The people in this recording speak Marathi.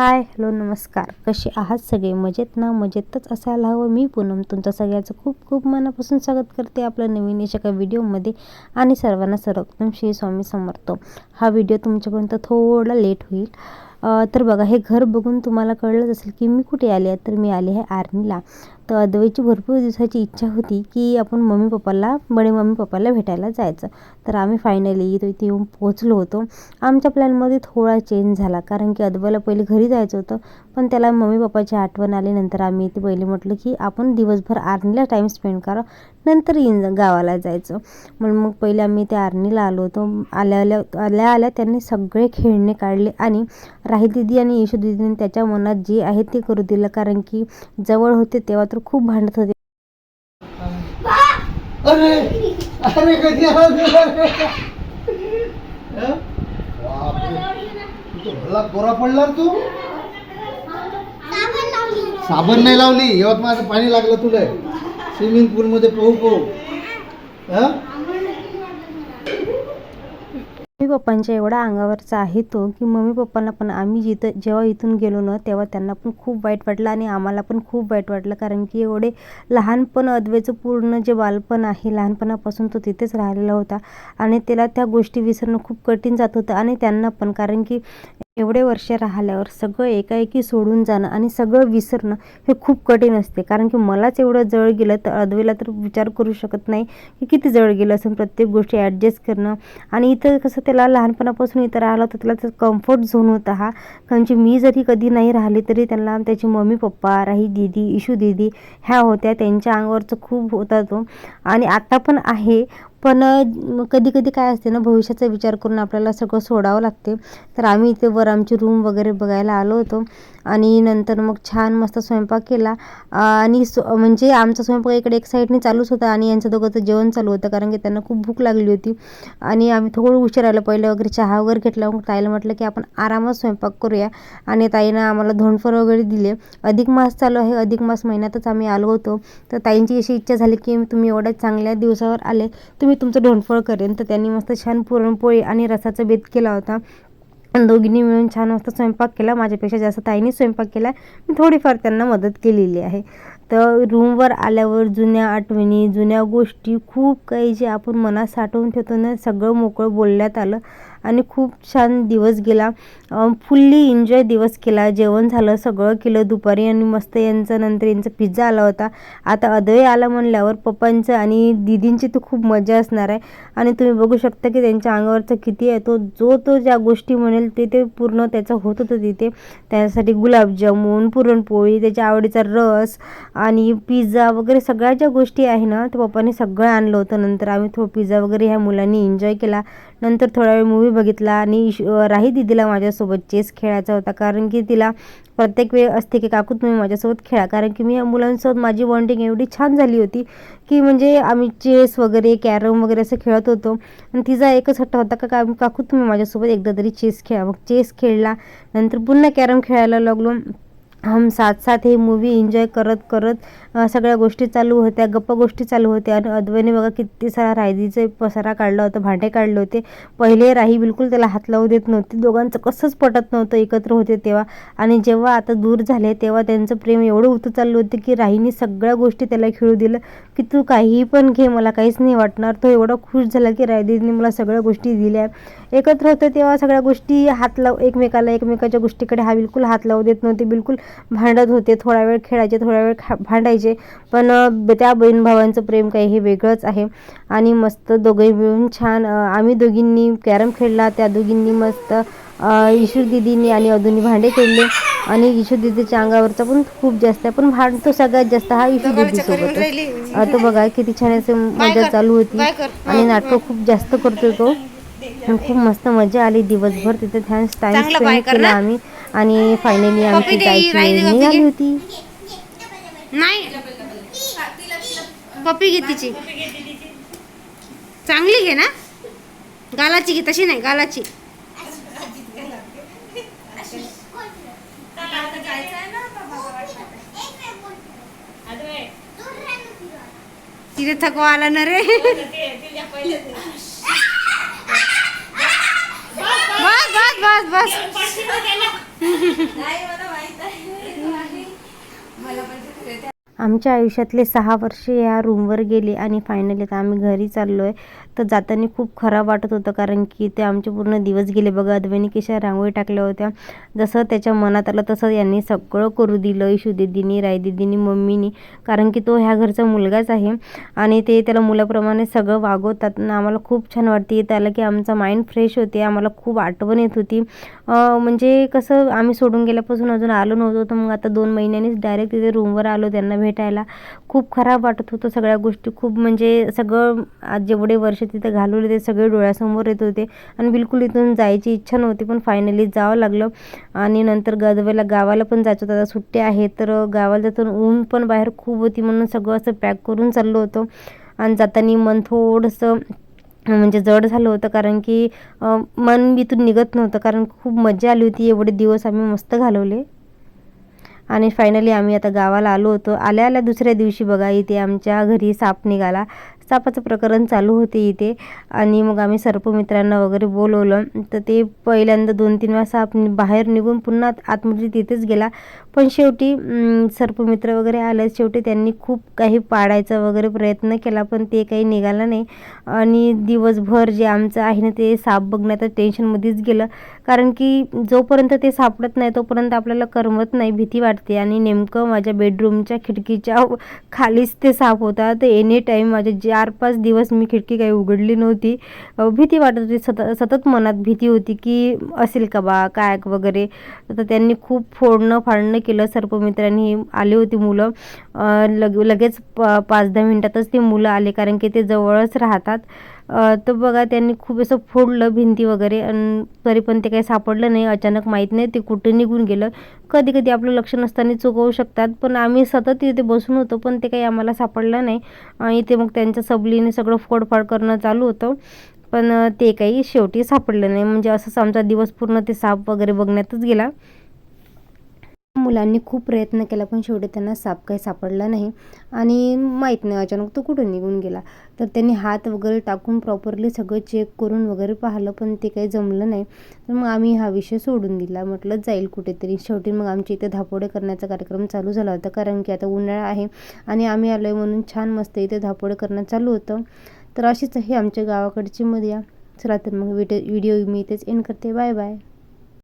हाय हॅलो नमस्कार, कसे आहात सगळे? मजेत ना? मजेतच असायला हवं. मी पूनम तुमचं सगळ्याचं खूप खूप मनापासून स्वागत करते आपल्या नवीन एका व्हिडिओमध्ये. आणि सर्वांना सर्वप्रथम श्री स्वामी समर्थ. हा व्हिडिओ तुमच्यापर्यंत थोडा लेट होईल. तर बघा, हे घर बघून तुम्हाला कळलंच असेल की मी कुठे आले आहे. तर मी आले आहे आर्नीला. तर अद्वैची भरपूर दिवसाची इच्छा होती की आपण बडे मम्मी पप्पाला भेटायला जायचं. तर आम्ही फायनली इथे येऊन पोहोचलो होतो. आमच्या प्लॅनमध्ये थोडा चेंज झाला, कारण की अद्वैला पहिले घरी जायचं होतं, पण त्याला मम्मी पप्पाची आठवण आली. नंतर आम्ही इथे पहिले म्हटलं की आपण दिवसभर आर्नीला टाईम स्पेंड करा, नंतर गावाला जायचं. मग पहिले आम्ही ते आर्नीला आलो होतो. आल्या त्यांनी सगळे खेळणे काढले आणि राही दीदी आणि यशू दीदीने त्याच्या मनात जे आहे ते करू दिलं, कारण की जवळ होते तेव्हा तर खूप भांडत होते. अरे अरे कधी भला गोरा पडला तू. साबण नाही लावली, यवतमाळचं पाणी लागलं तुला स्विमिंग पूल मध्ये पोहू. मम्मी पप्पांच्या एवढा अंगावरचा आहे तो की मम्मी पप्पांना पण आम्ही जेव्हा इथून गेलो ना तेव्हा त्यांना पण खूप वाईट वाटलं आणि आम्हाला पण खूप वाईट वाटलं, कारण की एवढे लहानपण अद्वैचं पूर्ण जे बालपण आहे, लहानपणापासून तो तिथेच राहिलेला होता आणि त्याला त्या गोष्टी विसरणं खूप कठीण जात होतं. आणि त्यांना पण, कारण की एवढे वर्ष राहिल्यावर सगळं एकाएकी सोडून जाणं आणि सगळं विसरणं हे खूप कठीण असते. कारण की मलाच एवढं जवळ गेलं तर अद्वैला तर विचार करू शकत नाही की किती जवळ गेलं असं. प्रत्येक गोष्टी ॲडजस्ट करणं, आणि इथं कसं त्याला लहानपणापासून इथं राहिलं तर त्याला कम्फर्ट झोन होता हा. कारण की मी जरी कधी नाही राहिली तरी त्यांना त्याची मम्मी पप्पा, राही दीदी, इशू दीदी ह्या होत्या, त्यांच्या अंगावरचं खूप होता तो. आणि आता पण आहे, पण कधी कधी काय असते ना, भविष्याचा विचार करून आपल्याला सगळं सोडावं लागते. तर आम्ही इथे वर आमची रूम वगैरे बघायला आलो होतो आणि नंतर मग छान मस्त स्वयंपाक केला. आणि म्हणजे आमचा स्वयंपाक इकडे एक साईडने चालूच होता आणि यांचं दोघंचं जेवण चालू होतं, कारण की त्यांना खूप भूक लागली होती. आणि आम्ही थोडं उशीर आलं, पहिले वगैरे चहा वगैरे घेतला. मग ताईला म्हटलं की आपण आरामात स्वयंपाक करूया, आणि ताईनं आम्हाला धोंडफळ वगैरे दिले. अधिक मास चालू आहे, अधिक मास महिन्यातच आम्ही आलो होतो. तर ताईंची अशी इच्छा झाली की तुम्ही एवढ्या चांगल्या दिवसावर आले, तुम्ही तुमचं धोंडफळ करेन. तर त्यांनी मस्त छान पुरणपोळी आणि रसाचा बेत केला होता. दोघींनी मिळून छान मस्त स्वयंपाक केला. माझ्यापेक्षा जास्त ताईंनी स्वयंपाक केला, मी थोडीफार त्यांना मदत केलेली आहे. तर रूमवर आल्यावर जुन्या आठवणी, जुन्या गोष्टी, खूप काही जे आपण मनात साठवून ठेवतो ना, सगळं मोकळं बोलण्यात आलं आणि खूप छान दिवस गेला. फुल्ली एन्जॉय दिवस केला. जेवण झालं, सगळं केलं दुपारी, आणि मस्त नंतर यांचा पिझ्झा आला होता. आता अद्वै आला म्हणल्यावर पप्पांचं आणि दीदींची तर खूप मजा असणार आहे. आणि तुम्ही बघू शकता की त्यांच्या अंगावरचा किती आहे, तो ज्या गोष्टी म्हणेल ते पूर्ण त्याचं होत होतं तिथे. त्यासाठी गुलाबजामुन, पुरणपोळी, त्याच्या आवडीचा रस आणि पिझ्झा वगैरे सगळ्या ज्या गोष्टी आहे ना, ते पप्पांनी सगळं आणलं होतं. नंतर आम्ही पिझ्झा वगैरे ह्या मुलांनी एन्जॉय केला. नंतर थोडा वेळ मूवी बघितला आणि राही दीदीला माझ्यासोबत चेस खेळायचा होता, कारण की तिला प्रत्येक वेळ असते की काकू तुम्ही माझ्यासोबत खेळा, कारण की मी या मुलांसोबत माझी बॉन्डिंग एवढी छान झाली होती की म्हणजे आम्ही चेस वगैरे, कॅरम वगैरे असं खेळत होतो. आणि तिचा एकच हट्ट होता का काकू तुम्ही माझ्यासोबत एकदा तरी चेस खेळा. मग चेस खेळला, नंतर पुन्हा कॅरम खेळायला लागलो. हम साथ हे मूवी एन्जॉय करत करत सगळ्या गोष्टी चालू होत्या, गप्पा गोष्टी चालू होत्या. आणि अद्वैने बघा किती सारा रायदीचे पसारा काढला होता, भांडे काढले होते. पहिले राही बिलकुल त्याला हात लावू देत नव्हती, दोघांचं कसंच पटत नव्हतं एकत्र होते तेव्हा. आणि जेव्हा आता दूर झाले तेव्हा त्यांचं प्रेम एवढं उतू चाललं होतं की राहीने सगळ्या गोष्टी त्याला खेळू दिलं की तू काहीही पण घे, मला काहीच नाही वाटणार. तो एवढा खुश झाला की रायदीने मला सगळ्या गोष्टी दिल्या. एकत्र होतं तेव्हा सगळ्या गोष्टी एकमेकाच्या गोष्टीकडे हा बिलकुल हात लावू देत नव्हते, बिलकुल भांडत होते. थोडा वेळ खेळायचे, थोडा वेळ भांडायचे, पण त्या बहीण भावांचं प्रेम काही हे वेगळंच आहे. आणि मस्त दोघे मिळून छान आम्ही दोघींनी कॅरम खेळला, त्या दोघींनी मस्त ईशू दीदींनी आणि अधूनी भांडे खेळले. आणि ईशू दीदीच्या अंगावरचा पण खूप जास्त आहे, पण भांडतो सगळ्यात जास्त हा ईशू दीदीसोबतच. तो बघा किती छान असं मजा चालू होती आणि नाटकं खूप जास्त करतो तो. खूप मस्त मजा आली दिवसभर तिथे, टाइम स्पेंड केला आम्ही. आणि फायनली आमची जायची वेळ निघाली होती. नाही पप्पी घे, तिची चांगली घे ना, गालाची घे, तशी नाही गालाची. तिथे थकवा आला ना रे. बस बस बस बस. आमच्या आयुष्यातले 6 वर्षे या रूमवर गेली आणि फायनली आता आम्ही घरी चाललो आहे. तर जाताना खूप खराब वाटत होतं, कारण की ते आमचे पूर्ण दिवस गेले बघा. अद्वैनी कशा रांगोळी टाकल्या होत्या, जसं त्याच्या मनात आलं तसं यांनी सगळं करू दिलं. इशूदीदीनी, रायदीदीनी, मम्मीनी, कारण की तो ह्या घरचा मुलगाच आहे आणि ते त्याला मुलाप्रमाणे सगळं वागवतात ना. आम्हाला खूप छान वाटते इथं आलं की आमचा माइंड फ्रेश होते. आम्हाला खूप आठवण येत होती. म्हणजे कसं आम्ही सोडून गेल्यापासून अजून आलो नव्हतो, तर मग आता 2 महिन्यांनीच डायरेक्ट तिथे रूमवर आलो त्यांना भेटायला. खूप खराब वाटत होतं सगळ्या गोष्टी. खूप म्हणजे सगळं आज जेवढे वर्ष तिथे घालवले ते सगळे डोळ्यासमोर येत होते आणि बिलकुल इथून जायची इच्छा नव्हती, पण फायनली जावं लागलं. आणि नंतर गदवेला गावाला पण जायचं होतं. आता सुट्ट्या आहेत तर गावाला जाताना ऊन पण बाहेर खूप होती, म्हणून सगळं असं पॅक करून चाललो होतो. आणि जाताना मन थोडंसं म्हणजे जड झालं होतं, कारण की मन इथून निघत नव्हतं, कारण खूप मजा आली होती. एवढे दिवस आम्ही मस्त घालवले. आणि फायनली आम्ही आता गावाला आलो होतो. आल्या आल्या दुसऱ्या दिवशी बघा इथे आमच्या घरी साप निघाला. सापाचं प्रकरण चालू होते इथे. आणि मग आम्ही सर्पमित्रांना वगैरे बोलवलं, तर ते पहिल्यांदा 2-3 वेळा साप बाहेर निघून पुन्हा आतमध्ये तिथेच गेला. पण शेवटी सर्पमित्र वगैरे आले. शेवटी त्यांनी खूप काही पाडायचा वगैरे प्रयत्न केला, पण ते काही निघालं नाही. आणि दिवसभर जे आमचं आहे ना ते साप बघण्याचं टेन्शनमध्येच गेलं, कारण की जोपर्यंत ते सापडत नाही तोपर्यंत आपल्याला करमत नाही, भीती वाटते. आणि नेमकं माझ्या बेडरूमच्या खिडकीच्या खालीच ते साप होता. तर एनी टाईम माझे 4-5 दिवस मी खिडकी काही उघडली नव्हती. भीती वाटत होती, सतत मनात भीती होती की असेल का बा काय वगैरे. तर त्यांनी खूप फोडणं फाडणं केलं. सर्पमित्रांनी आली होती मुलं, लगेच 5-10 मिनिटातच ते मुलं आले, कारण की ते जवळच राहतात. तर बघा त्यांनी खूप असं फोडलं भिंती वगैरे, आणि तरी पण ते काही सापडलं नाही. अचानक माहीत नाही ते कुठे निघून गेलं. कधी कधी आपलं लक्ष नसताना चुकवू शकतात, पण आम्ही सतत इथे बसून होतो पण ते काही आम्हाला सापडलं नाही. इथे मग त्यांच्या सबलीने सगळं फोडफाड करणं चालू होतं, पण ते काही शेवटी सापडलं नाही. म्हणजे असंच आमचा दिवस पूर्ण ते साप वगैरे बघण्यातच गेला. मुलांनी खूप प्रयत्न केला, पण शेवटी त्यांना साप काही सापडला नाही. आणि माहीत नाही अचानक तो कुठं निघून गेला. तर त्यांनी हात वगैरे टाकून प्रॉपरली सगळं चेक करून वगैरे पाहिलं, पण ते काही जमलं नाही. तर मग आम्ही हा विषय सोडून दिला, म्हटलं जाईल कुठेतरी. शेवटी मग आमच्या इथे धापोडे करण्याचा कार्यक्रम चालू झाला होता, कारण की आता उन्हाळा आहे आणि आम्ही आलो आहे म्हणून छान मस्त इथे धापोडे करणं चालू होतं. तर अशीच आहे आमच्या गावाकडची मजा. चला तर मग व्हिडिओ मी इथेच एंड करते. Bye bye.